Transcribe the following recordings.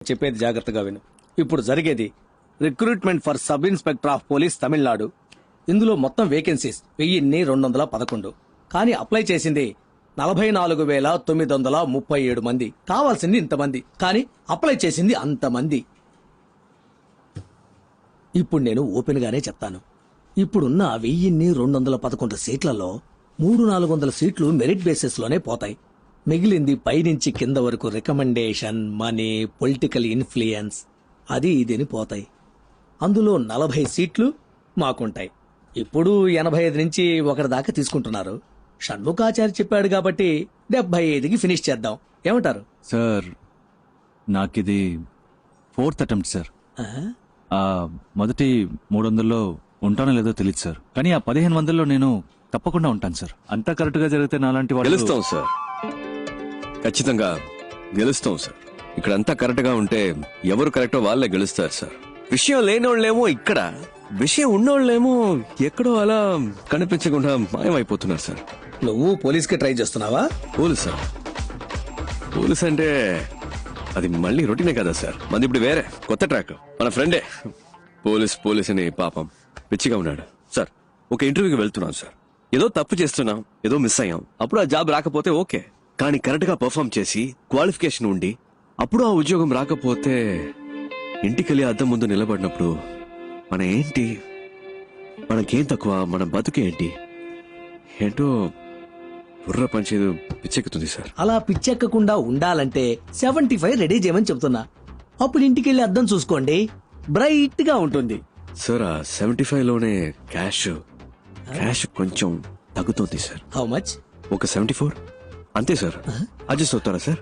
చెప్పేది జాగ్రత్తగా విను. ఇప్పుడు జరిగేది recruitment for sub inspector of police Tamil Nadu. ఇందులో మొత్తం వేకెన్సీస్ 1211. కానీ అప్లై చేసింది 44,937 మంది. కావాల్సింది ఇంతమంది, కానీ అప్లై చేసింది అంతమంది. ఇప్పుడు నేను ఓపెన్ గానే చెప్తాను. ఇప్పుడున్న 1211 సీట్లలో 300-400 సీట్లు మెరిట్ బేసిస్ లోనే పోతాయి. మిగిలింది పైనుంచి కింద వరకు రికమెండేషన్, మనీ, పొలిటికల్ ఇన్ఫ్లుయెన్స్ అది ఇదిని పోతాయి. అందులో 40 సీట్లు మాకుంటాయి. ఇప్పుడు 85 నుంచి ఒకరి దాకా తీసుకుంటున్నారు. షణ్ముఖాచారి చెప్పాడు కాబట్టి 75కి ఫినిష్ చేద్దాం. ఏమంటారు సార్? నాకిది 4th అటెంప్ట్ సార్. మొదటి 300లో ఉంటానో లేదో తెలియదు సార్, కానీ ఆ 1500లో నేను తప్పకుండా ఉంటాను సార్. అంతా కరెక్ట్ గా జరిగితే నాలాంటి వాళ్ళు గెలుస్తాం సార్, ఖచ్చితంగా గెలుస్తాం సార్. ఇక్కడ అంతా కరెక్ట్ గా ఉంటే ఎవరు కరెక్టో వాళ్ళే గెలుస్తారు సార్. విషయం లేనోళ్ళేమో ఇక్కడ, విషయం ఉన్నోళ్ళేమో ఎక్కడో అలా కనిపించకుండా మాయమైపోతున్నారు సార్. నువ్వు పోలీస్కి ట్రై చేస్తున్నావా? పోలీస్ సార్, పోలీస్ అంటే అది మళ్ళీ రొటీనే కదా సార్. మంది ఇప్పుడు వేరే కొత్త ట్రాక్. మన ఫ్రెండే పోలీస్ పోలీస్ అని పాపం పిచ్చిగా ఉన్నాడు సార్. ఒక ఇంటర్వ్యూకి వెళ్తున్నాం సార్, ఏదో తప్పు చేస్తున్నాం, ఏదో మిస్ అయ్యాం. అప్పుడు ఆ జాబ్ రాకపోతే ఓకే, కానీ కరెక్ట్ గా పర్ఫామ్ చేసి క్వాలిఫికేషన్ ఉండి అప్పుడు ఆ ఉద్యోగం రాకపోతే ఇంటికెళ్ళి అద్దం ముందు నిలబడినప్పుడు మన ఏంటి, మనకేం తక్కువ, మన బతుకేంటి ఏంటో బుర్ర పంచేది పిచ్చెక్కుతుంది సార్. అలా పిచ్చెక్కకుండా ఉండాలంటే 75 రెడీ చేయమని చెప్తున్నా. అప్పుడు ఇంటికెళ్ళి అద్దం చూసుకోండి, బ్రైట్ గా ఉంటుంది సార్. ఆ 75 లోనే క్యాష్ కొంచెం తగ్గుతుంది సార్. How much? ఒక 74 అంతే సార్. అడ్జస్ట్ అవుతారా సార్?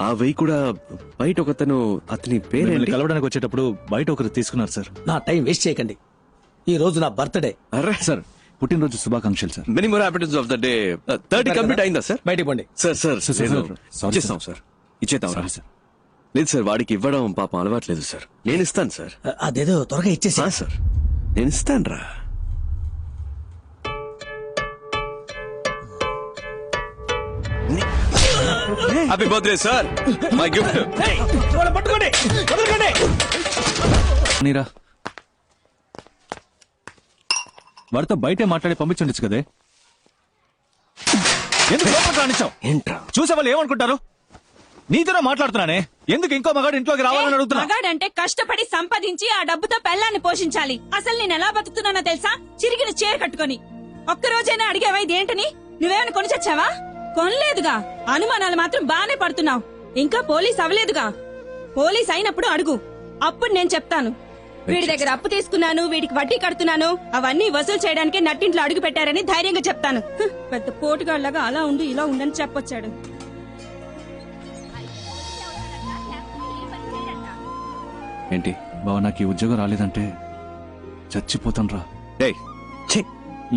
ఆ వెయ్యి కూడా బయట ఒకతను, అతని మిమ్మల్ని పేరేంటి? కలవడానికి వచ్చేటప్పుడు బయట ఒకరు తీసుకున్నారు సార్. నా టైం వేస్ట్ చేయకండి. ఈ రోజు నా బర్త్డే. అరే సార్, పుట్టినరోజు శుభాకాంక్షలు sir. Many more happiness of the day. 30 complete అయిందా సార్? బయటికి పోండి. సార్ సార్, నేను sorry, ఇచ్చేస్తాం సార్, ఇచ్చేద్దాం సారీ సార్. లేదు సార్, వాడికి ఇవ్వడం పాపం అలవాట్లేదు సార్. నేను ఇస్తాను సార్. అదేదో త్వరగా ఇచ్చేసి. సార్ నేను ఇస్తాను రా. Happy birthday sir, my gift. పట్టుకోండి, వదలకండి. నీరా వాడితో బయటే మాట్లాడి పంపించండి కదే. ఎందుకు లోపలికి రానిచ్చావు? ఏంట్రా చూసే వాళ్ళు ఏమనుకుంటారు? నీతోనే మాట్లాడుతున్నానే, ఎందుకు ఇంకో మగాడు ఇంట్లోకి రావాలని అడుగుతున్నా? మగాడంటే కష్టపడి సంపాదించి ఆ డబ్బుతో పెళ్ళాన్ని పోషించాలి. అసలు నేను ఎలా బతుకుతున్నానో తెలుసా? చిరిగిన చీర కట్టుకొని. ఒక్కరోజైనా అడిగేవా ఇదేంటని? నువ్వేమైనా కొని చచ్చావా? కొనలేదుగా. అనుమానాలు మాత్రం బానే పడుతున్నావు. ఇంకా పోలీస్ అవ్వలేదుగా. పోలీస్ అయినప్పుడు అడుగు, అప్పుడు నేను చెప్తాను. వీడి దగ్గర అప్పు తీసుకున్నాను, వీడికి వడ్డీ కడుతున్నాను, అవన్నీ వసూలు చేయడానికి నట్టింట్లో అడుగు పెట్టారని ధైర్యంగా చెప్తాను. పెద్ద పోటుగాళ్లాగా అలా ఉండు ఇలా ఉండని చెప్పొచ్చాడు. ఏంటి బావ, నాకు ఈ ఉద్యోగం రాలేదంటే చచ్చిపోతాను రా. డేయ్, ఛీ,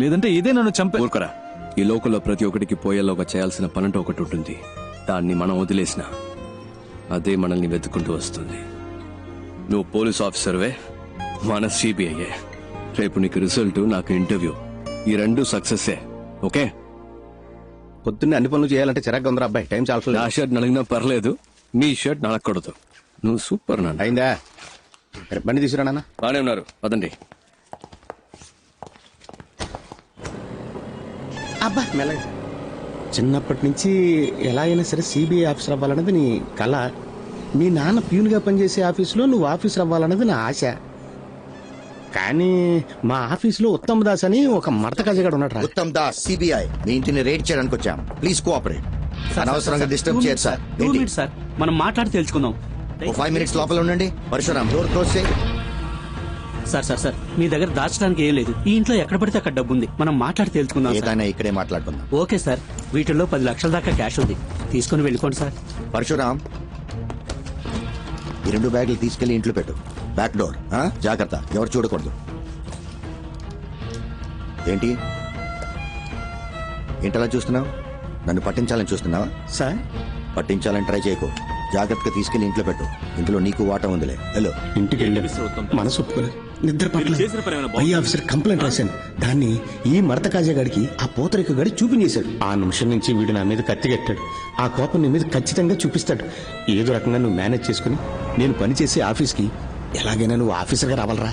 లేదంటే ఇదే నన్ను చంపే. ఊరుకోరా. ఈ లోకంలో ప్రతి ఒక్కడికి పోయేలోగా చేయాల్సిన పనంటూ ఒకటి ఉంటుంది. దాన్ని మనం వదిలేసిన అదే మనల్ని వెతుక్కుంటూ వస్తుంది. నువ్వు పోలీస్ ఆఫీసర్వే, మన సిబిఐయే. రేపు నీకు రిజల్ట్, నాకు ఇంటర్వ్యూ, ఈ రెండు సక్సెస్సే. ఓకే? పొద్దున్నే అన్ని పనులు చేయాలంటే చిరాగ్గా ఉందిరా అబ్బాయి. టైం నా చాలా షర్ట్ నలిగినా పర్లేదు, నీ షర్ట్ నలగకూడదు. నువ్వు సూపర్ నాన్న. అయిందా? బండి తీసుకురా నాన్న. బానే ఉన్నారు, పదండి. అబ్బా మెల్లగా. చిన్నప్పటి నుంచి ఎలా అయినా సరే సిబిఐ ఆఫీసర్ అవ్వాలన్నది నీ కళ. మీ నాన్న ప్యూన్గా పనిచేసే ఆఫీసులో నువ్వు ఆఫీసర్ అవ్వాలన్నది నా ఆశ. కానీ మా ఆఫీసులో ఉత్తమ్ దాస్ అని ఒక మడత కజగాడు ఉన్నాడు రా. ఉత్తమ్ దాస్, సిబిఐ. మీ ఇంటిని రేడ్ చేయడానికి వచ్చాం. Please cooperate. అనవసరంగా డిస్టర్బ్ చేయరు సార్. సార్, మనం మాట్లాడి తెలుసుకుందాం. 5 minutes లోపల ఉండండి. పరశురామ్, డోర్ క్లోజ్ చేయి. సార్, మీ దగ్గర దాచడానికి ఏం లేదు. ఈ ఇంట్లో ఎక్కడ పడితే అక్కడ డబ్బు ఉంది. మనం మాట్లాడి తెలుసుకుందాం. ఏదైనా ఇక్కడే మాట్లాడుకుందాం. ఓకే సార్, వీటిల్లో 10 లక్షల దాకా క్యాష్ ఉంది. తీసుకుని వెళ్ళిపోండి సార్. పరశురామ్, ఈ 2 బ్యాగులు తీసుకెళ్లి ఇంట్లో పెట్టు. బ్యాక్ డోర్ జాగ్రత్త, ఎవరు చూడకూడదు. ఏంటలా చూస్తున్నావు? నన్ను పట్టించాలని చూస్తున్నావా? సార్, పట్టించాలని ట్రై చేయకు. జాగ్రత్తగా తీసుకెళ్లి ఇంట్లో పెట్టు. ఇందులో నీకు వాటా ఉందిలే. హలో, ఇంటికి వెళ్ళి మనసు ఒప్పుకోలేదు. నిద్ర పట్ల పై ఆఫీసర్ కంప్లైంట్ రాశాను. దాన్ని ఈ మడత కాజాగాడికి ఆ పూతరేక గడి చూపించేశాడు. ఆ నిమిషం నుంచి వీడు నా మీద కత్తి కట్టాడు. ఆ కోపం నీ మీద ఖచ్చితంగా చూపిస్తాడు. ఏదో రకంగా నువ్వు మేనేజ్ చేసుకుని నేను పనిచేసే ఆఫీస్కి ఎలాగైనా నువ్వు ఆఫీసర్గా రావాలరా.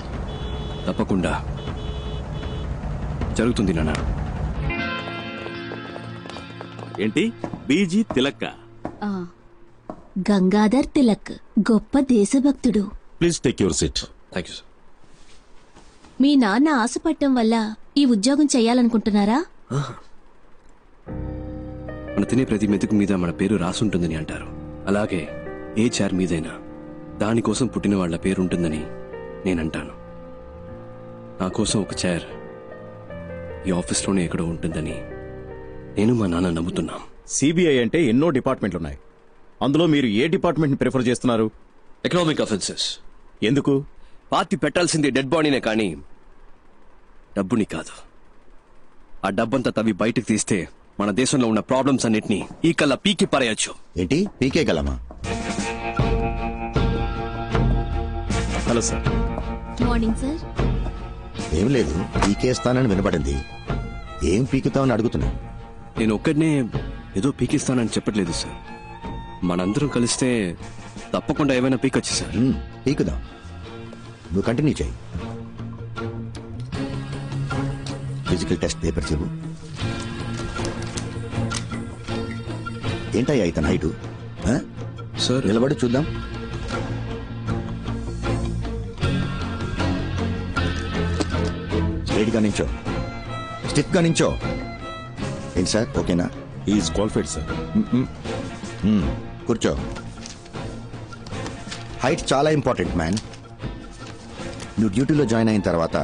తప్పకుండా జరుగుతుంది నాన్న. ఏంటి బీజీ తిలక్క? గంగాధర్ తిలక్ గొప్ప దేశభక్తుడు. Please take your seat. Thank you sir. మీ నాన్న ఆశపట్టం వల్ల ఈ ఉద్యోగం చెయ్యాలనుకుంటున్నారా? మన తినే ప్రతి మెతుకు మీద మన పేరు రాసుంటుందని అంటారు. అలాగే ఏ చైర్ మీదైనా దానికోసం పుట్టిన వాళ్ళ పేరు ఉంటుందని నేనంటాను. నా కోసం ఒక చైర్ ఈ ఆఫీస్లోనే ఎక్కడో ఉంటుందని నేను మా నాన్న నమ్ముతున్నాం. సిబిఐ అంటే ఎన్నో డిపార్ట్మెంట్లు ఉన్నాయి. అందులో మీరు ఏ డిపార్ట్మెంట్ ని ప్రిఫర్ చేస్తున్నారు? Economic offences. ఎందుకు? పార్టీ పెట్టాల్సింది డెడ్ బాడీనే కానీ డబ్బుని కాదు. ఆ డబ్బంతా తవ్వి బయటకు తీస్తే మన దేశంలో ఉన్న ప్రాబ్లమ్స్ అన్నిటినీ ఈ కల్లా పీకి పారేయొచ్చు. ఏంటి పీకే గలమా? Hello sir. Morning sir. ఏం లేదు, పీకేస్తానని వినపడింది. ఏం పీకుతామని అడుగుతున్నా. నేను ఒక్కడనే ఏదో పీకిస్తానని చెప్పట్లేదు సార్. మనందరం కలిస్తే తప్పకుండా ఏమైనా పీకొచ్చు సార్. పీకుదాం, నువ్వు కంటిన్యూ చేయి. ఫిజికల్ టెస్ట్ పేపర్ చెవు. ఏంటయ్యా ఇతను హైటు? సార్ నిలబడి చూద్దాం. స్ట్రైట్ గా నించో, స్టిఫ్ గా నించో. ఏంటి సార్, ఓకేనా? Is qualified sir. కూర్చో. హైట్ చాలా ఇంపార్టెంట్ మ్యాన్. నువ్వు డ్యూటీలో జాయిన్ అయిన తర్వాత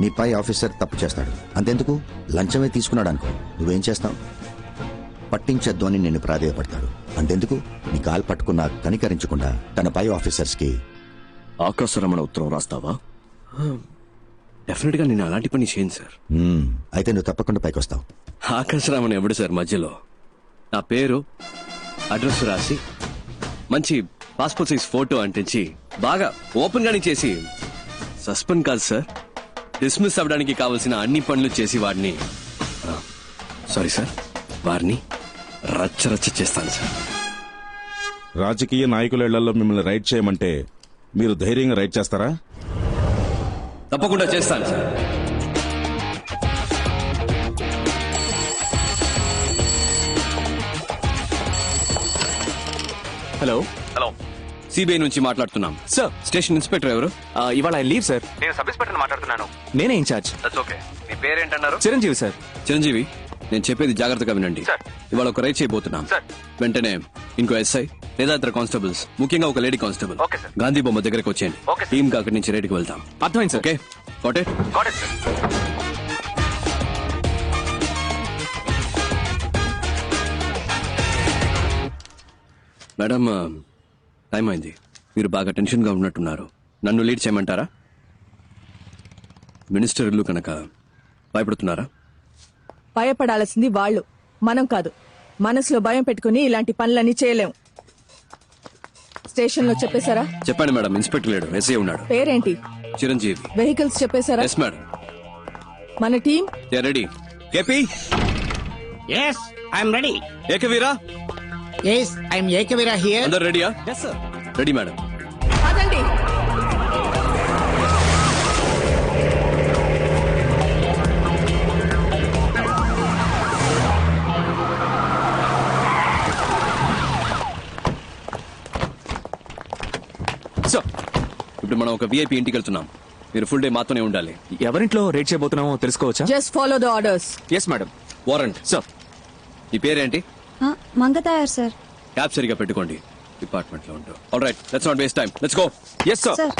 నీ పై ఆఫీసర్ తప్పు చేస్తాడు. అంతెందుకు, లంచమే తీసుకున్నాడు అనుకో, నువ్వేం చేస్తావు? పట్టించద్దు అని నిన్ను ప్రాధేయపడతాడు. అంతెందుకు, నీ కాలు పట్టుకున్నా కనికరించకుండా తన పై ఆఫీసర్స్ కి ఆకాశరమణ ఉత్తరం రాస్తావా? డెఫినెట్ గా నేను అలాంటి పని చేయను సార్. అయితే నువ్వు తప్పకుండా పైకి వస్తావు. ఆకాశరామన్ ఎవడు సార్ మధ్యలో? నా పేరు అడ్రస్ రాసి మంచి పాస్పోర్ట్ సైజ్ ఫోటో అంటించి బాగా ఓపెన్ గానే చేసి సస్పెండ్ కాదు సార్, డిస్మిస్ అవ్వడానికి కావలసిన అన్ని పనులు చేసి వాడిని సారీ సార్ వారిని రచ్చరచ్చ చేస్తాను సార్. రాజకీయ నాయకుల ఇళ్లలో మిమ్మల్ని రైడ్ చేయమంటే మీరు ధైర్యంగా రైడ్ చేస్తారా? తప్పకుండా చేస్తాను సార్. హలో హలో, సిబిఐ నుంచి మాట్లాడుతున్నాం సార్. స్టేషన్ ఇన్స్పెక్టర్ ఎవరు? ఇవాళ లీవ్ సార్. నేను సబ్ ఇన్స్పెక్టర్ మాట్లాడుతున్నాను. నేనే ఇన్ఛార్జ్. ఓకే, మీ పేరేంటన్నారు? చిరంజీవి సార్. చిరంజీవి, నేను చెప్పేది జాగ్రత్తగా వినండి. ఇవాళ ఒక రైడ్ చేయబోతున్నాం. వెంటనే ఇంకో ఎస్ఐ లేదా ఇతర కానిస్టేబుల్స్, ముఖ్యంగా ఒక లేడీ కానిస్టేబుల్ గాంధీ బొమ్మ దగ్గరకు వచ్చేయండి. టీమ్ గా అక్కడి నుంచి రైడ్కి వెళ్తాం. అర్థమైంది sir. Okay, got it? Madam, time అయింది. మీరు బాగా టెన్షన్ గా ఉన్నట్టున్నారు. నన్ను లీడ్ చేయమంటారా? మినిస్టర్ ఇల్లు కనుక భయపడుతున్నారా? భయపడాల్సింది వాళ్ళు, మనం కాదు. మనసులో భయం పెట్టుకుని ఇలాంటి పనులన్నీ చేయలేం. స్టేషన్ లో చెప్పేశారా? చెప్పండి మేడం, ఇన్స్పెక్టర్ లేడు, ఎస్ఐ ఉన్నాడు. పేరేంటి? చిరంజీవి. వెహికల్స్ చెప్పేశారా? Yes madam. మన team ready. KP, yes I'm ready. Ekaveera, yes I'm Ekaveera here. అందరు రెడీయా? Ready madam. అదండి. సో ఇప్పుడు మనం ఒక విఐపి ఇంటికి వెళ్తున్నాం. మీరు ఫుల్ డే మాతోనే ఉండాలి. ఎవరింట్లో రేట్ చేయబోతున్నామో తెలుసుకోవచ్చా? Just follow the orders. Yes madam. Warrant. Sir. ఈ పేరేంటి? మంగతాయారు సార్. క్యాబ్ సరిగా పెట్టుకోండి. డిపార్ట్మెంట్ లో ఉంటాం. All right, let's not waste time, let's go. Yes sir.